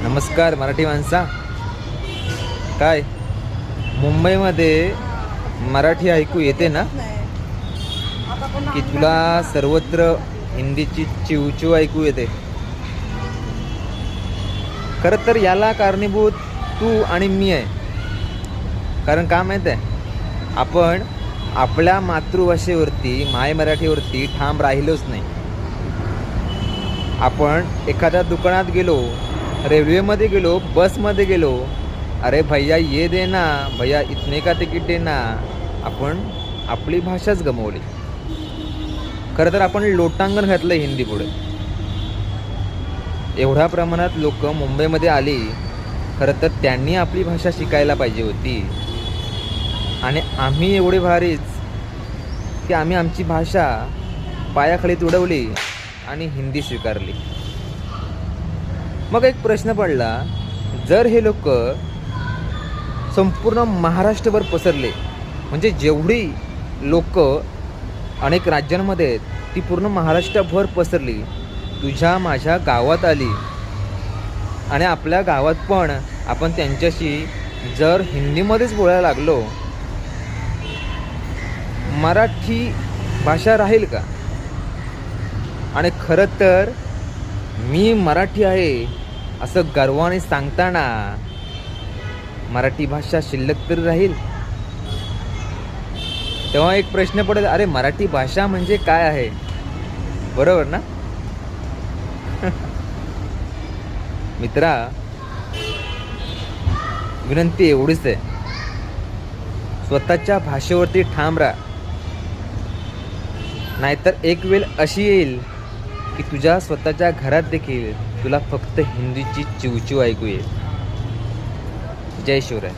नमस्कार मराठी माणसा. काय मुंबईमध्ये मराठी ऐकू येते ना, की तुला सर्वत्र हिंदीची चिवचिव ऐकू येते? खरं तर याला कारणीभूत तू आणि मी आहे. कारण का माहीत आहे, आपण आपल्या मातृभाषेवरती माय मराठीवरती ठाम राहिलोच नाही. आपण एखाद्या दुकानात गेलो, रेल्वेमध्ये गेलो, बसमध्ये गेलो, अरे भैया ये दे ना, भैया इतने का तिकीट दे ना. आपण आपली भाषाच गमावली. खरं तर आपण लोटांगण घातलं हिंदी पुढे. एवढ्या प्रमाणात लोक मुंबईमध्ये आली, खरं तर त्यांनी आपली भाषा शिकायला पाहिजे होती. आणि आम्ही एवढे भारीच की आम्ही आमची भाषा पायाखाली तुडवली आणि हिंदी स्वीकारली. मग एक प्रश्न पडला, जर हे लोक संपूर्ण महाराष्ट्रभर पसरले, म्हणजे जेवढी लोक अनेक राज्यांमध्ये आहेत ती पूर्ण महाराष्ट्रभर पसरली, तुझ्या माझ्या गावात आली आणि आपल्या गावात पण आपण त्यांच्याशी जर हिंदीमध्येच बोलायला लागलो, मराठी भाषा राहील का? आणि खरं तर मी मराठी आहे असं गर्वाने सांगताना मराठी भाषा शिल्लक तरी राहील? तेव्हा एक प्रश्न पडेल, अरे मराठी भाषा म्हणजे काय आहे? बरोबर ना? मित्रा, विनंती एवढीच आहे, स्वतःच्या भाषेवरती ठाम राहा. नाहीतर एक वेळ अशी येईल की तुझ्या स्वतःच्या घरात देखील तुला फक्त हिंदीची चिवचिव ऐकू येईल. जय शिवराय.